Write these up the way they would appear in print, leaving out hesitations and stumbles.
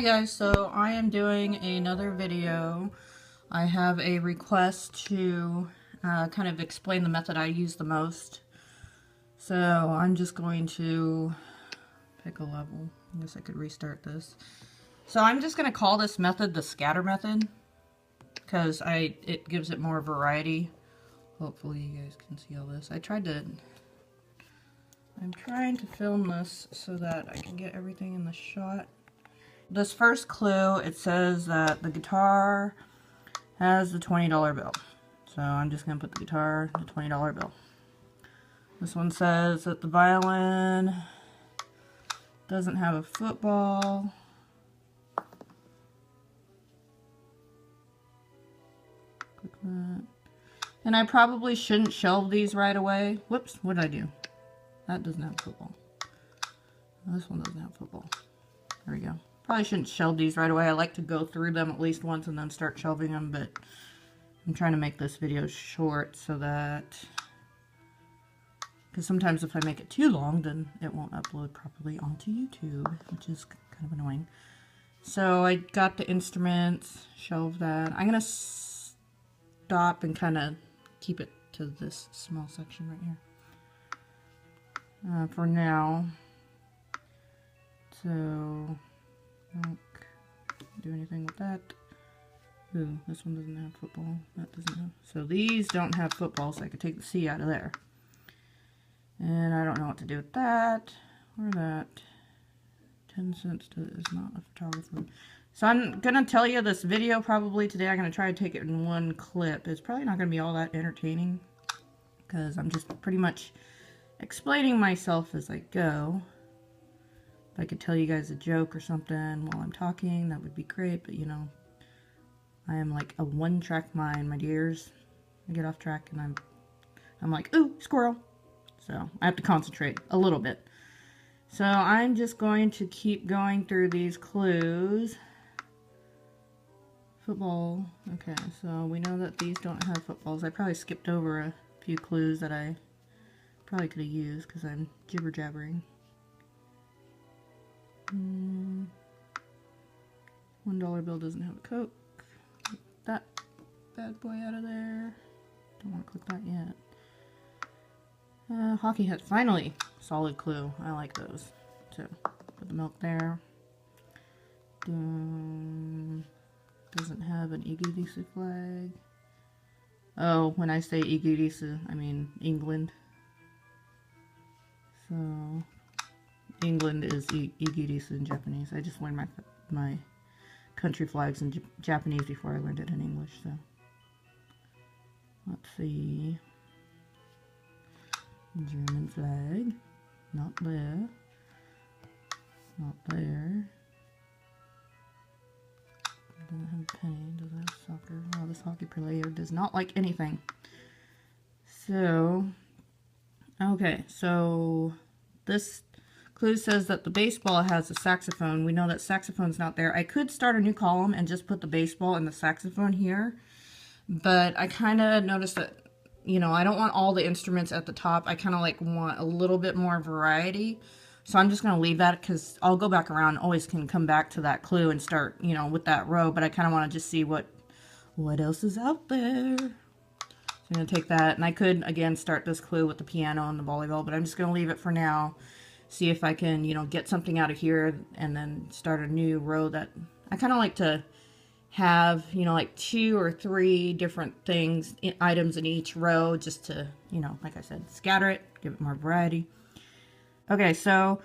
Hi guys, so I am doing another video. I have a request to kind of explain the method I use the most. So I'm just going to pick a level. I guess I could restart this. So I'm just going to call this method the scatter method because it gives it more variety. Hopefully you guys can see all this. I'm trying to film this so that I can get everything in the shot. This first clue, it says that the guitar has the $20 bill. So I'm just going to put the guitar, the $20 bill. This one says that the violin doesn't have a football. Click that. And I probably shouldn't shelve these right away. Whoops, what did I do? That doesn't have football. This one doesn't have football. There we go. Probably shouldn't shelve these right away. I like to go through them at least once and then start shelving them, but I'm trying to make this video short so that, because sometimes if I make it too long, then it won't upload properly onto YouTube, which is kind of annoying. So I got the instruments, shelve that. I'm going to stop and kind of keep it to this small section right here for now. So don't do anything with that. Ooh, this one doesn't have football. That doesn't have. So these don't have football, so I could take the C out of there. And I don't know what to do with that or that. 10 cents is not a photographer. So I'm gonna tell you this video probably today. I'm gonna try to take it in one clip. It's probably not gonna be all that entertaining because I'm just pretty much explaining myself as I go. If I could tell you guys a joke or something while I'm talking, that would be great, but you know, I am like a one-track mind, my dears. I get off track and I'm like, ooh, squirrel. So I have to concentrate a little bit. So I'm just going to keep going through these clues. Football. Okay, so we know that these don't have footballs. I probably skipped over a few clues that I probably could have used because I'm jibber-jabbering. $1 bill doesn't have a Coke. Get that bad boy out of there. Don't want to click that yet. Hockey hat. Finally! Solid clue. I like those. So, put the milk there. Doesn't have an EGDC flag. Oh, when I say EGDC, I mean England. So, England is EGDC in Japanese. I just learned my country flags in Japanese before I learned it in English, so. Let's see. German flag. Not there. Not there. Doesn't have a penny. Doesn't have soccer. Oh, this hockey player does not like anything. So, okay, so this clue says that the baseball has a saxophone. We know that saxophone's not there. I could start a new column and just put the baseball and the saxophone here, but I kind of noticed that, you know, I don't want all the instruments at the top. I kind of like want a little bit more variety. So I'm just going to leave that because I'll go back around, always can come back to that clue and start, you know, with that row, but I kind of want to just see what else is out there. So I'm going to take that, and I could, again, start this clue with the piano and the volleyball, but I'm just going to leave it for now. See if I can, you know, get something out of here and then start a new row that I kind of like to have, you know, like 2 or 3 different things, items in each row, just to, you know, like I said, scatter it, give it more variety. Okay, so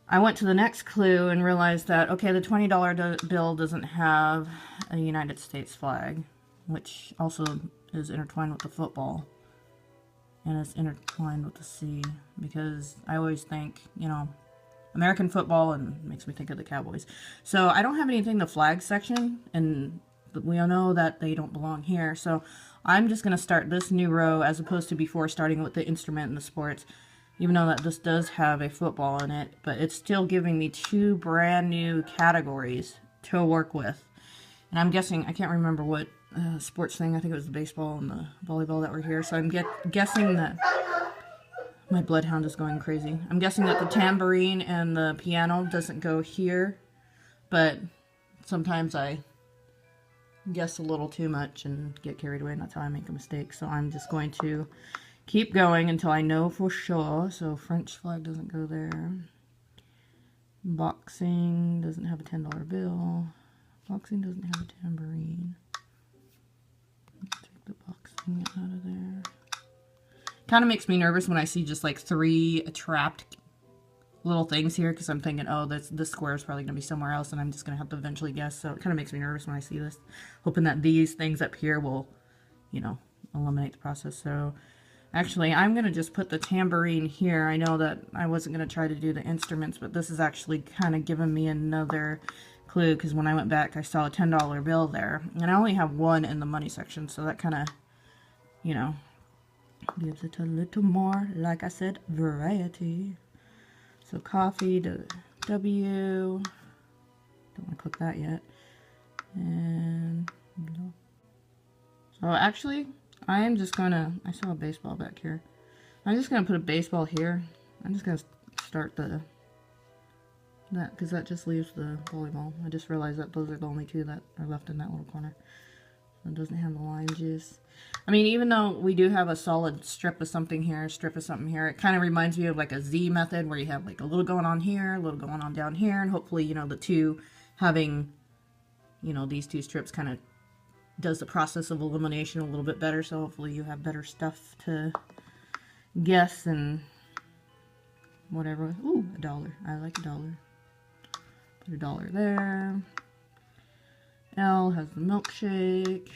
I went to the next clue and realized that, okay, the $20 bill doesn't have a United States flag, which also is intertwined with the football. And it's intertwined with the C, because I always think, you know, American football, and it makes me think of the Cowboys. So I don't have anything in the flag section, and we all know that they don't belong here. So I'm just going to start this new row as opposed to before starting with the instrument and the sports, even though that this does have a football in it, but it's still giving me 2 brand new categories to work with. And I'm guessing, I can't remember what sports thing, I think it was the baseball and the volleyball that were here, so I'm guessing that My bloodhound is going crazy. I'm guessing that the tambourine and the piano doesn't go here. but sometimes I guess a little too much and get carried away, and that's how I make a mistake. So I'm just going to keep going until I know for sure. So French flag doesn't go there. Boxing doesn't have a $10 bill. Boxing doesn't have a tambourine. Take the boxing out of there. Kind of makes me nervous when I see just like 3 trapped little things here, because I'm thinking, oh, this square is probably going to be somewhere else, and I'm just going to have to eventually guess. So it kind of makes me nervous when I see this, hoping that these things up here will, you know, eliminate the process. So actually, I'm going to just put the tambourine here. I know that I wasn't going to try to do the instruments, but this is actually kind of giving me another clue, because when I went back, I saw a $10 bill there, and I only have 1 in the money section, so that kind of, you know, gives it a little more, like I said, variety. So coffee to W. Don't want to click that yet. And so actually, I am just gonna, I saw a baseball back here. I'm just gonna put a baseball here. I'm just gonna start that, because that just leaves the volleyball. I just realized that those are the only 2 that are left in that little corner. It doesn't have the lime juice. I mean, even though we do have a solid strip of something here, it kind of reminds me of like a Z method, where you have like a little going on here, a little going on down here, and hopefully, you know, the 2 having, you know, these 2 strips kind of does the process of elimination a little bit better, so hopefully you have better stuff to guess and whatever. Ooh, $1. I like $1. Put $1 there. L has the milkshake.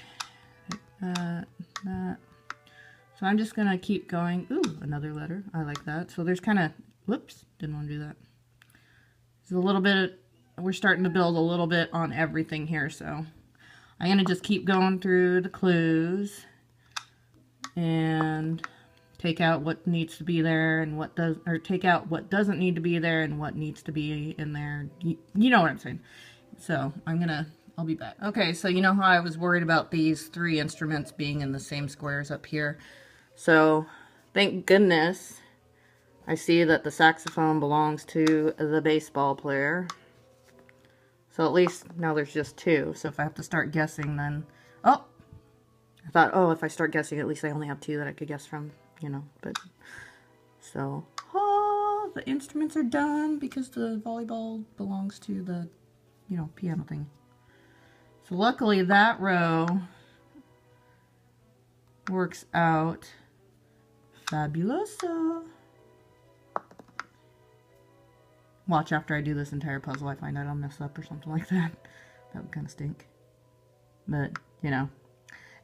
That. So I'm just gonna keep going. Ooh, another letter. I like that. So there's kind of, whoops, didn't want to do that. There's a little bit, we're starting to build a little bit on everything here, so I'm gonna just keep going through the clues and take out what needs to be there and what does, or take out what doesn't need to be there and what needs to be in there. You know what I'm saying. So I'll be back. Okay, so you know how I was worried about these 3 instruments being in the same squares up here. So thank goodness I see that the saxophone belongs to the baseball player. So at least now there's just 2. So if I have to start guessing, then, oh, I thought, oh, if I start guessing, at least I only have 2 that I could guess from, you know, but, so, oh, the instruments are done because the volleyball belongs to the, you know, piano thing. So luckily that row works out fabuloso. Watch after I do this entire puzzle, I find out I'll mess up or something like that. That would kind of stink. But, you know,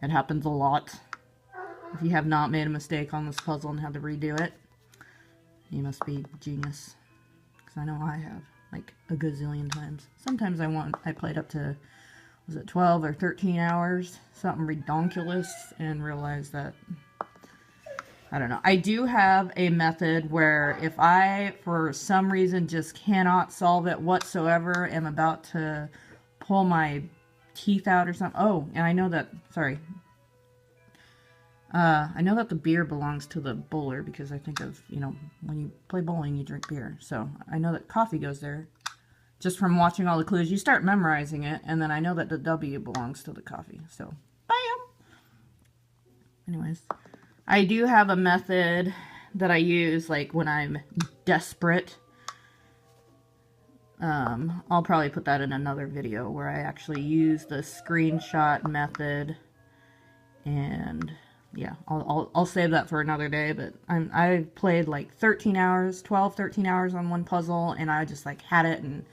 it happens a lot. If you have not made a mistake on this puzzle and had to redo it, you must be genius. Because I know I have, like, a gazillion times. Sometimes I played up to, was it 12 or 13 hours? Something redonkulous, and realized that, I don't know. I do have a method where if I, for some reason, just cannot solve it whatsoever, am about to pull my teeth out or something. Oh, and I know that, sorry. I know that the beer belongs to the bowler, because I think of, you know, when you play bowling, you drink beer. So I know that coffee goes there. Just from watching all the clues, you start memorizing it, and then I know that the W belongs to the coffee. So, bam! Anyways, I do have a method that I use, like, when I'm desperate. I'll probably put that in another video, where I actually use the screenshot method, and yeah, I'll save that for another day. But I played like 13 hours on one puzzle, and I just like had it. And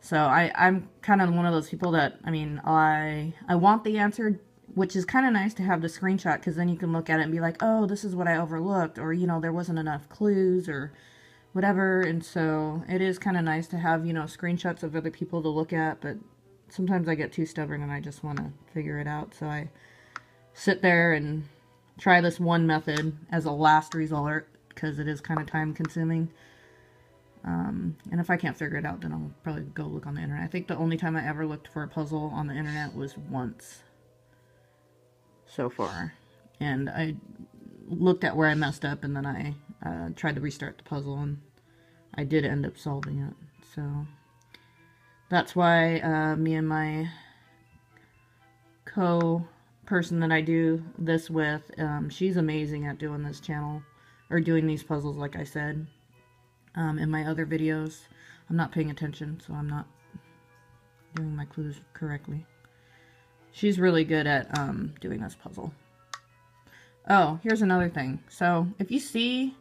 so I'm kind of one of those people that, I mean, I want the answer, which is kind of nice to have the screenshot, because then you can look at it and be like, oh, this is what I overlooked, or, you know, there wasn't enough clues or whatever. And so it is kind of nice to have, you know, screenshots of other people to look at. But sometimes I get too stubborn and I just want to figure it out. So I sit there and try this one method as a last resort, because it is kind of time consuming. And if I can't figure it out, then I'll probably go look on the internet. I think the only time I ever looked for a puzzle on the internet was once so far. And I looked at where I messed up, and then I tried to restart the puzzle, and I did end up solving it. So That's why me and my co-person that I do this with, she's amazing at doing this channel, or doing these puzzles, like I said. In my other videos, I'm not paying attention, so I'm not doing my clues correctly. She's really good at doing this puzzle. Oh, here's another thing. So, if you see,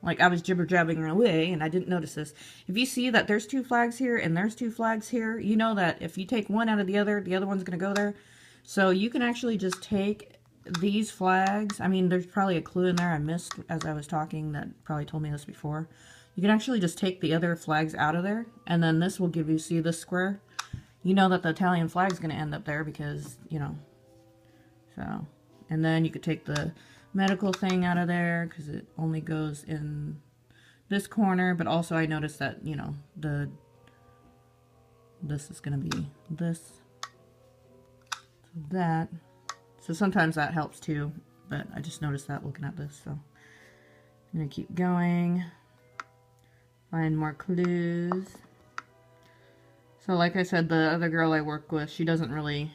like I was jibber-jabbing away and I didn't notice this. If you see that there's 2 flags here and there's 2 flags here, you know that if you take one out of the other one's going to go there. So you can actually just take these flags. I mean, there's probably a clue in there I missed as I was talking that probably told me this before. You can actually just take the other flags out of there, and then this will give you, see this square? You know that the Italian flag is going to end up there because, you know, so. And then you could take the medical thing out of there because it only goes in this corner, but also I noticed that, you know, this is going to be this, so that. So sometimes that helps too, but I just noticed that looking at this, so. I'm going to keep going. Find more clues. So like I said, the other girl I work with, she doesn't really,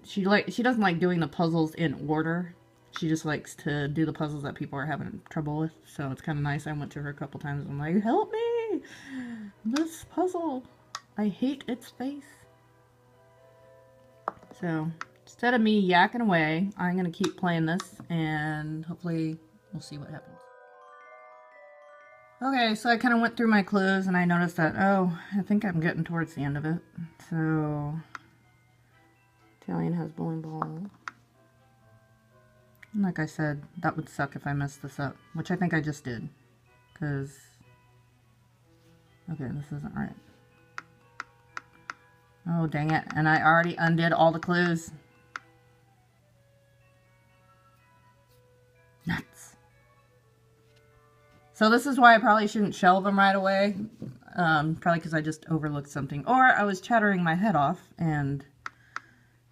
she doesn't like doing the puzzles in order. She just likes to do the puzzles that people are having trouble with. So it's kind of nice. I went to her a couple times and I'm like, help me! This puzzle, I hate its face. So instead of me yakking away, I'm going to keep playing this and hopefully we'll see what happens. Okay, so I kind of went through my clues and I noticed that, oh, I think I'm getting towards the end of it. So, Italian has bowling ball. And like I said, that would suck if I messed this up, which I think I just did. Because, okay, this isn't right. Oh, dang it. And I already undid all the clues. Nuts. So this is why I probably shouldn't shelve them right away. Probably because I just overlooked something. Or I was chattering my head off and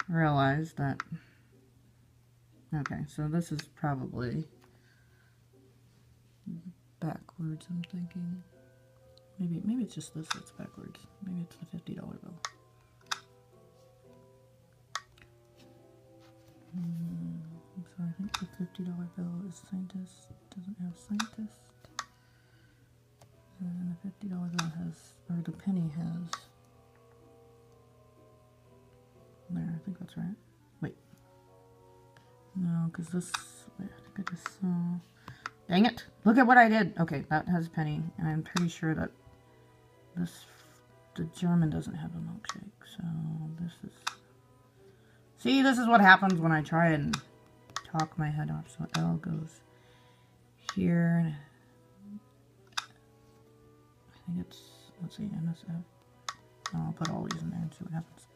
realized that... Okay, so this is probably backwards, I'm thinking. Maybe it's just this that's backwards. Maybe it's the $50 bill. So I think the $50 bill is scientist. Doesn't have scientist. And the $50 bill has, or the penny has, there, I think that's right. Wait. No, because this, wait, I think I just saw, dang it, look at what I did. Okay, that has a penny, and I'm pretty sure that this, the German doesn't have a milkshake, so this is, see, this is what happens when I try and talk my head off. So L goes here. I think it's, let's see, MSF. Oh, I'll put all these in there and see what happens.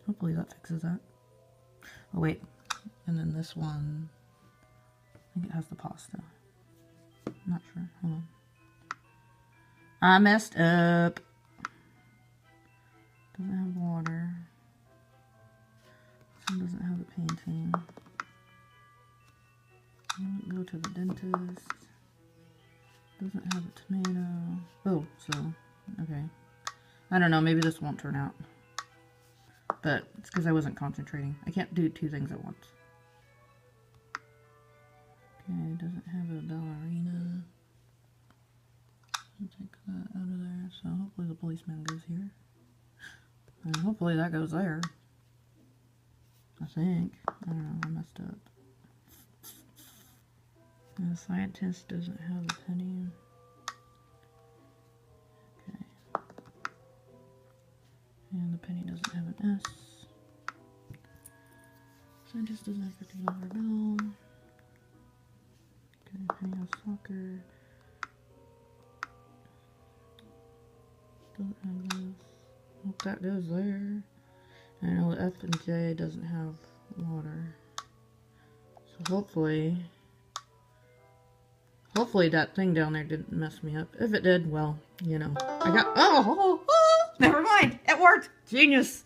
Hopefully that fixes that. Oh, wait. And then this one, I think it has the pasta. I'm not sure. Hold on. I messed up. Doesn't have water. This one doesn't have a painting. Go to the dentist. Doesn't have a tomato. Oh, so, okay. I don't know, maybe this won't turn out. But it's because I wasn't concentrating. I can't do 2 things at once. Okay, doesn't have a ballerina. I'll take that out of there. So hopefully the policeman goes here. And hopefully that goes there. I think. I don't know, I messed up. And the scientist doesn't have a penny. Okay. And the penny doesn't have an S. Scientist doesn't have $50 bill. Okay, penny has soccer. Doesn't have this. Hope that goes there. I know F and J doesn't have water. So hopefully that thing down there didn't mess me up. If it did, well, you know. I got, oh, never mind. It worked. Genius.